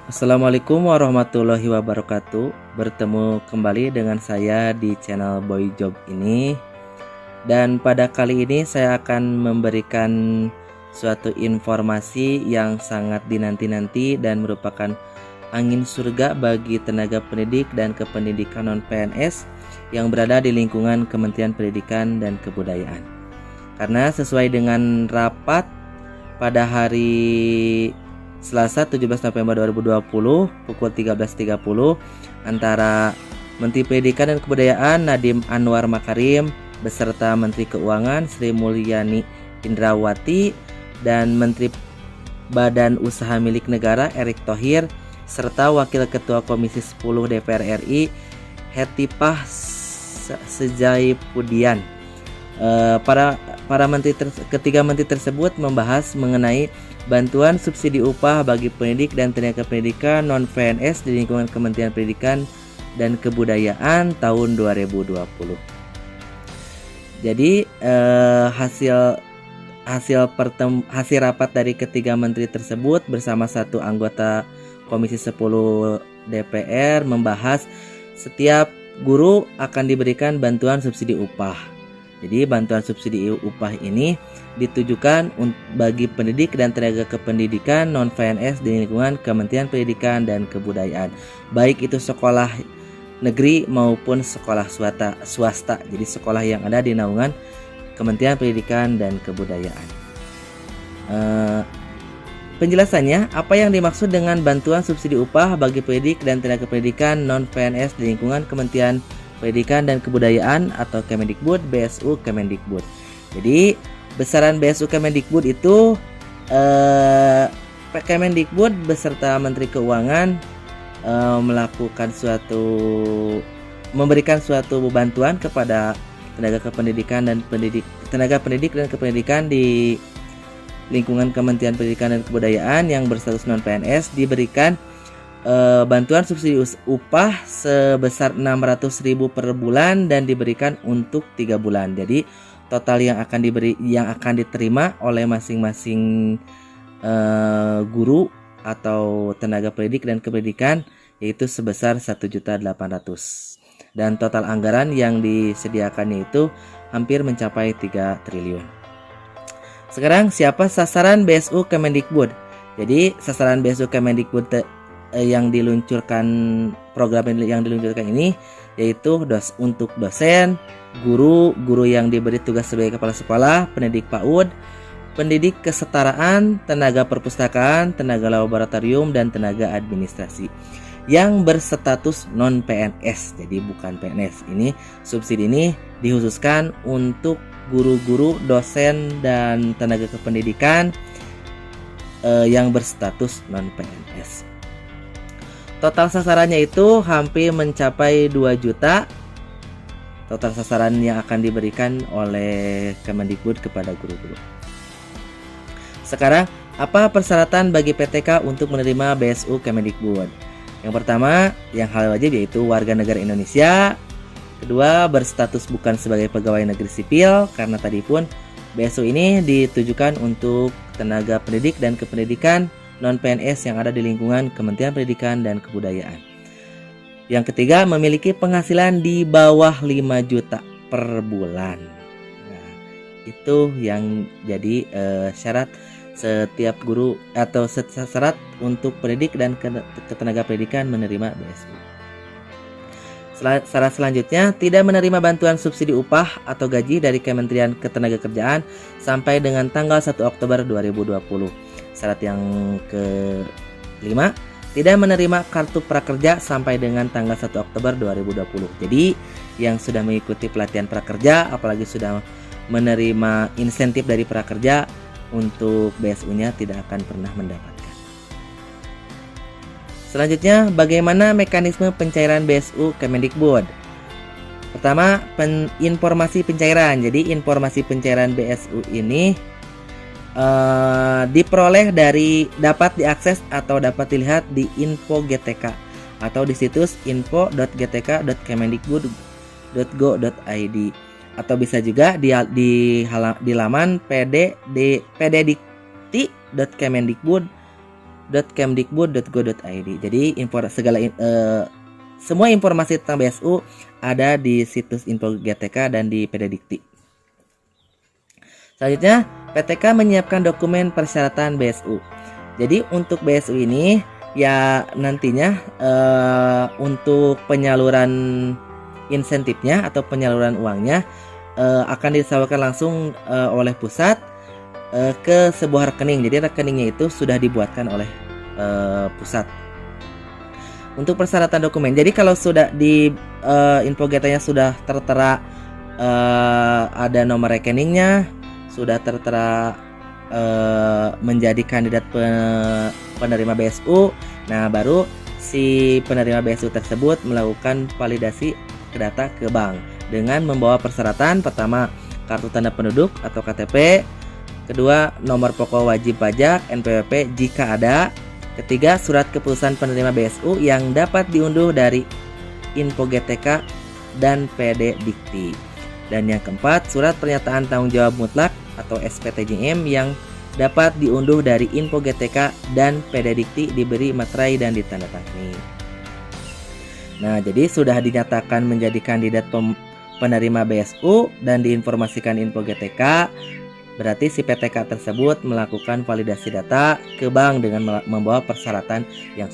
Assalamualaikum warahmatullahi wabarakatuh. Bertemu kembali dengan saya di channel Boy Job ini. Dan pada kali ini saya akan memberikan suatu informasi yang sangat dinanti-nanti dan merupakan angin surga bagi tenaga pendidik dan kependidikan non-PNS yang berada di lingkungan Kementerian Pendidikan dan Kebudayaan. Karena sesuai dengan rapat pada hari Selasa 17 November 2020 pukul 13.30 antara Menteri Pendidikan dan Kebudayaan Nadiem Anwar Makarim beserta Menteri Keuangan Sri Mulyani Indrawati dan Menteri Badan Usaha Milik Negara Erick Thohir serta Wakil Ketua Komisi 10 DPR RI Hetipah Sejaipudian. Ketiga menteri tersebut membahas mengenai bantuan subsidi upah bagi pendidik dan tenaga pendidikan non-PNS di lingkungan Kementerian Pendidikan dan Kebudayaan tahun 2020. Jadi hasil rapat dari ketiga menteri tersebut bersama satu anggota Komisi 10 DPR membahas setiap guru akan diberikan bantuan subsidi upah. Jadi bantuan subsidi upah ini ditujukan bagi pendidik dan tenaga kependidikan non-PNS di lingkungan Kementerian Pendidikan dan Kebudayaan, baik itu sekolah negeri maupun sekolah swasta. Jadi sekolah yang ada di naungan Kementerian Pendidikan dan Kebudayaan. Penjelasannya, apa yang dimaksud dengan bantuan subsidi upah bagi pendidik dan tenaga pendidikan non-PNS di lingkungan Kementerian Pendidikan dan Kebudayaan atau Kemendikbud, BSU Kemendikbud. Jadi besaran BSU Kemendikbud itu Kemendikbud beserta Menteri Keuangan memberikan suatu bantuan kepada tenaga kependidikan dan tenaga pendidik dan kependidikan di lingkungan Kementerian Pendidikan dan Kebudayaan yang berstatus non-PNS diberikan bantuan subsidi upah sebesar 600.000 per bulan dan diberikan untuk 3 bulan. Jadi total yang akan diterima oleh masing-masing guru atau tenaga pendidik dan kependidikan yaitu sebesar 1.800.000. Dan total anggaran yang disediakannya itu hampir mencapai 3 triliun. Sekarang siapa sasaran BSU Kemendikbud? Jadi sasaran BSU Kemendikbud yang diluncurkan yang diluncurkan ini yaitu untuk dosen, guru yang diberi tugas sebagai kepala sekolah, pendidik PAUD, pendidik kesetaraan, tenaga perpustakaan, tenaga laboratorium dan tenaga administrasi yang berstatus non PNS. Jadi bukan PNS. Ini subsidi ini dikhususkan untuk guru-guru, dosen dan tenaga kependidikan yang berstatus non PNS. Total sasarannya itu hampir mencapai 2 juta. Total sasaran yang akan diberikan oleh Kemendikbud kepada guru-guru. Sekarang, apa persyaratan bagi PTK untuk menerima BSU Kemendikbud? Yang pertama, yang hal wajib yaitu warga negara Indonesia. Kedua, berstatus bukan sebagai pegawai negeri sipil, karena tadi pun BSU ini ditujukan untuk tenaga pendidik dan kependidikan non-PNS yang ada di lingkungan Kementerian Pendidikan dan Kebudayaan. Yang ketiga, memiliki penghasilan di bawah 5 juta per bulan. Nah, itu yang jadi syarat setiap guru atau syarat untuk pendidik dan tenaga pendidikan menerima BSU. Syarat selanjutnya, tidak menerima bantuan subsidi upah atau gaji dari Kementerian Ketenagakerjaan sampai dengan tanggal 1 Oktober 2020. Syarat yang kelima, tidak menerima kartu prakerja sampai dengan tanggal 1 Oktober 2020. Jadi yang sudah mengikuti pelatihan prakerja apalagi sudah menerima insentif dari prakerja untuk BSU-nya tidak akan pernah mendapatkan. Selanjutnya, bagaimana mekanisme pencairan BSU Kemendikbud? Pertama, informasi pencairan. Jadi informasi pencairan BSU ini diperoleh dapat diakses atau dapat dilihat di info GTK atau di situs info.gtk.kemendikbud.go.id atau bisa juga di laman pddikti.kemendikbud bsu.kemdikbud.go.id. Jadi semua informasi tentang BSU ada di situs Info GTK dan di PDDikti. Selanjutnya, PTK menyiapkan dokumen persyaratan BSU. Jadi untuk BSU ini ya nantinya untuk penyaluran insentifnya atau penyaluran uangnya akan disalurkan langsung oleh pusat ke sebuah rekening. Jadi rekeningnya itu sudah dibuatkan oleh pusat. Untuk persyaratan dokumen, jadi kalau sudah di info GTK-nya sudah tertera ada nomor rekeningnya, sudah tertera menjadi kandidat penerima BSU, nah baru si penerima BSU tersebut melakukan validasi data ke bank dengan membawa persyaratan: pertama, kartu tanda penduduk atau KTP; kedua, nomor pokok wajib pajak NPWP jika ada; ketiga, surat keputusan penerima BSU yang dapat diunduh dari Info GTK dan PDDikti; dan yang keempat, surat pernyataan tanggung jawab mutlak atau SPTJM yang dapat diunduh dari Info GTK dan PDDikti, diberi materai dan ditandatangani. Nah, jadi sudah dinyatakan menjadi kandidat penerima BSU dan diinformasikan Info GTK, berarti si PTK tersebut melakukan validasi data ke bank dengan membawa persyaratan yang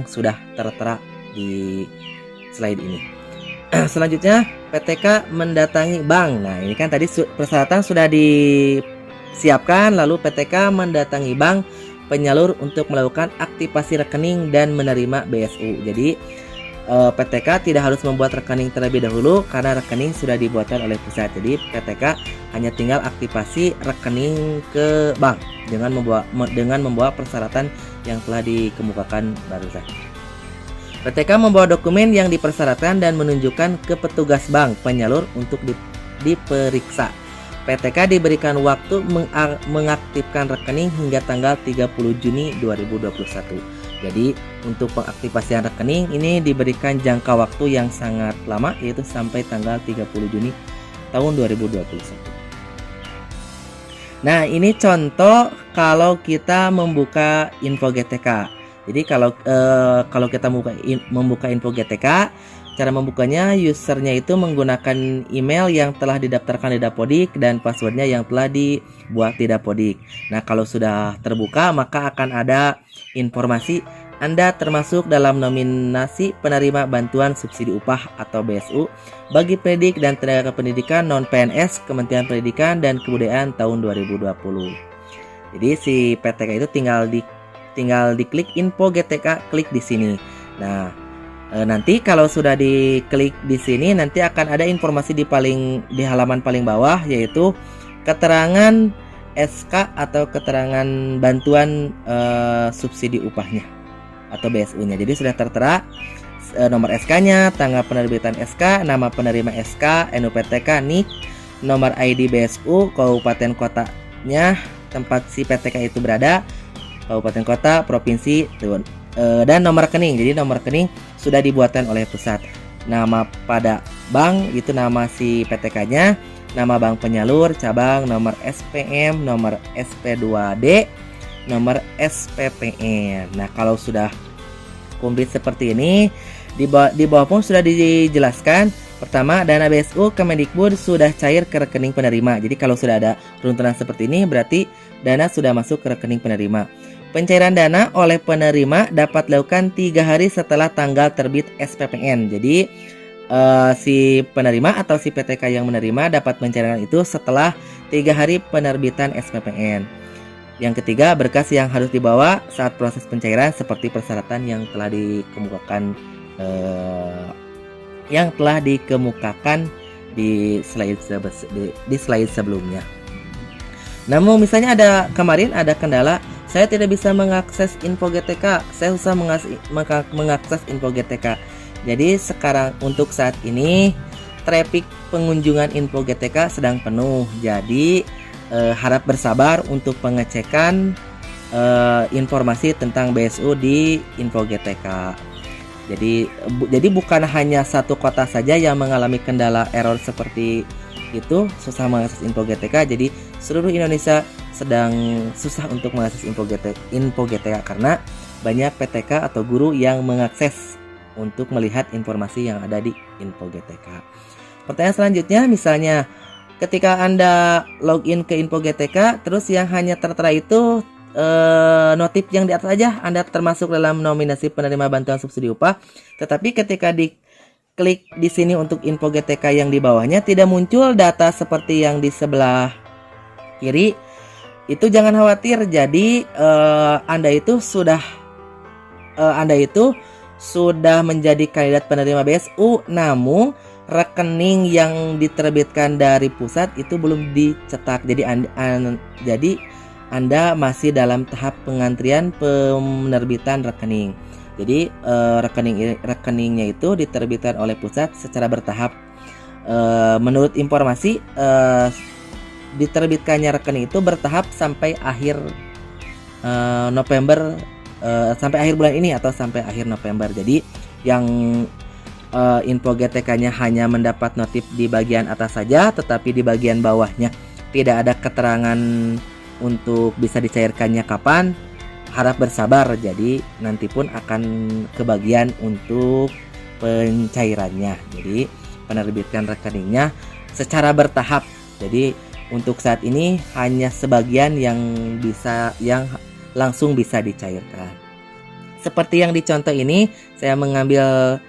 sudah tertera di slide ini. Selanjutnya, PTK mendatangi bank. Nah, ini kan tadi persyaratan sudah disiapkan, lalu PTK mendatangi bank penyalur untuk melakukan aktivasi rekening dan menerima BSU. Jadi PTK tidak harus membuat rekening terlebih dahulu karena rekening sudah dibuatkan oleh pusat. Jadi PTK hanya tinggal aktivasi rekening ke bank dengan membawa persyaratan yang telah dikemukakan barusan. PTK membawa dokumen yang dipersyaratkan dan menunjukkan ke petugas bank penyalur untuk diperiksa. PTK diberikan waktu mengaktifkan rekening hingga tanggal 30 Juni 2021. Jadi untuk pengaktifasian rekening ini diberikan jangka waktu yang sangat lama, yaitu sampai tanggal 30 Juni tahun 2021. Nah, ini contoh kalau kita membuka Info GTK. Jadi kalau kita membuka Info GTK, cara membukanya usernya itu menggunakan email yang telah didaftarkan di Dapodik dan passwordnya yang telah dibuat di Dapodik. Nah, kalau sudah terbuka maka akan ada informasi Anda termasuk dalam nominasi penerima bantuan subsidi upah atau BSU bagi pendidik dan tenaga kependidikan non-PNS Kementerian Pendidikan dan Kebudayaan tahun 2020. Jadi si PTK itu tinggal diklik Info GTK, klik di sini. Nah, nanti kalau sudah diklik di sini nanti akan ada informasi di halaman paling bawah, yaitu keterangan SK atau keterangan bantuan subsidi upahnya atau BSU-nya. Jadi sudah tertera nomor SK-nya, tanggal penerbitan SK, nama penerima SK, NUPTK, NIK, nomor ID BSU, kabupaten kotanya tempat si PTK itu berada, kabupaten kota, provinsi, dan nomor rekening. Jadi nomor rekening sudah dibuatkan oleh pusat. Nama pada bank itu nama si PTK-nya, nama bank penyalur, cabang, nomor SPM, nomor SP2D, nomor SPPN. Nah, kalau sudah komplit seperti ini, di bawah pun sudah dijelaskan. Pertama, dana BSU Kemendikbud sudah cair ke rekening penerima. Jadi kalau sudah ada runtunan seperti ini, berarti dana sudah masuk ke rekening penerima. Pencairan dana oleh penerima dapat dilakukan 3 hari setelah tanggal terbit SPPN. Jadi si penerima atau si PTK yang menerima dapat mencairkan itu setelah 3 hari penerbitan SPPN. Yang ketiga, berkas yang harus dibawa saat proses pencairan seperti persyaratan yang telah dikemukakan di slide sebelumnya. Namun misalnya kemarin ada kendala, saya tidak bisa mengakses Info GTK, saya susah mengakses Info GTK. Jadi sekarang untuk saat ini traffic pengunjungan Info GTK sedang penuh. Jadi harap bersabar untuk pengecekan informasi tentang BSU di Info GTK. Jadi bukan hanya satu kota saja yang mengalami kendala error seperti itu, susah mengakses Info GTK. Jadi seluruh Indonesia sedang susah untuk mengakses info GTK karena banyak PTK atau guru yang mengakses untuk melihat informasi yang ada di info GTK. Pertanyaan selanjutnya, misalnya ketika Anda login ke info GTK, terus yang hanya tertera itu notif yang di atas saja, Anda termasuk dalam nominasi penerima bantuan subsidi upah. Tetapi ketika diklik di sini untuk info GTK yang di bawahnya tidak muncul data seperti yang di sebelah kiri, itu jangan khawatir. Jadi Anda itu sudah menjadi kandidat penerima BSU, namun rekening yang diterbitkan dari pusat itu belum dicetak. Jadi Anda masih dalam tahap pengantrian penerbitan rekening. Jadi rekeningnya itu diterbitkan oleh pusat secara bertahap. Menurut informasi, diterbitkannya rekening itu bertahap sampai akhir November, sampai akhir bulan ini atau sampai akhir November. Jadi yang info GTK-nya hanya mendapat notif di bagian atas saja, tetapi di bagian bawahnya tidak ada keterangan untuk bisa dicairkannya kapan. Harap bersabar, jadi nanti pun akan kebagian untuk pencairannya. Jadi penerbitan rekeningnya secara bertahap. Jadi untuk saat ini hanya sebagian yang langsung bisa dicairkan. Seperti yang dicontoh ini, saya mengambil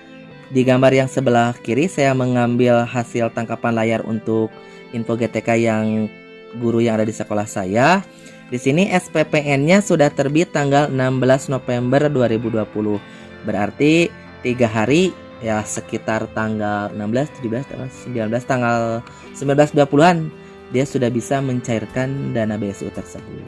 di gambar yang sebelah kiri, saya mengambil hasil tangkapan layar untuk info GTK yang guru yang ada di sekolah saya. Di sini SPPN-nya sudah terbit tanggal 16 November 2020. Berarti 3 hari, ya sekitar tanggal 16, 17, 19, tanggal 19-20-an dia sudah bisa mencairkan dana BSU tersebut.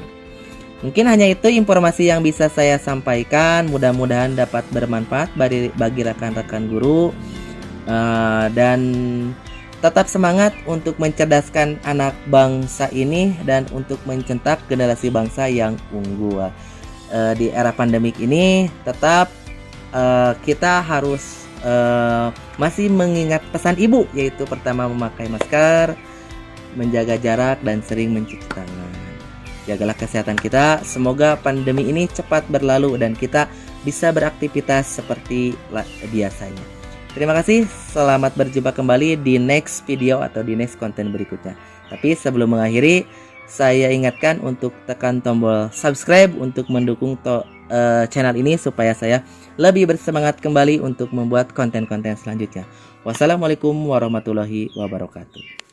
Mungkin hanya itu informasi yang bisa saya sampaikan. Mudah-mudahan dapat bermanfaat bagi rekan-rekan guru, dan tetap semangat untuk mencerdaskan anak bangsa ini dan untuk mencetak generasi bangsa yang unggul. Di era pandemik ini tetap kita harus masih mengingat pesan ibu, yaitu pertama memakai masker, menjaga jarak, dan sering mencuci tangan. Jagalah kesehatan kita. Semoga pandemi ini cepat berlalu dan kita bisa beraktivitas seperti biasanya. Terima kasih. Selamat berjumpa kembali di next video atau di next konten berikutnya. Tapi sebelum mengakhiri, saya ingatkan untuk tekan tombol subscribe untuk mendukung channel ini supaya saya lebih bersemangat kembali untuk membuat konten-konten selanjutnya. Wassalamualaikum warahmatullahi wabarakatuh.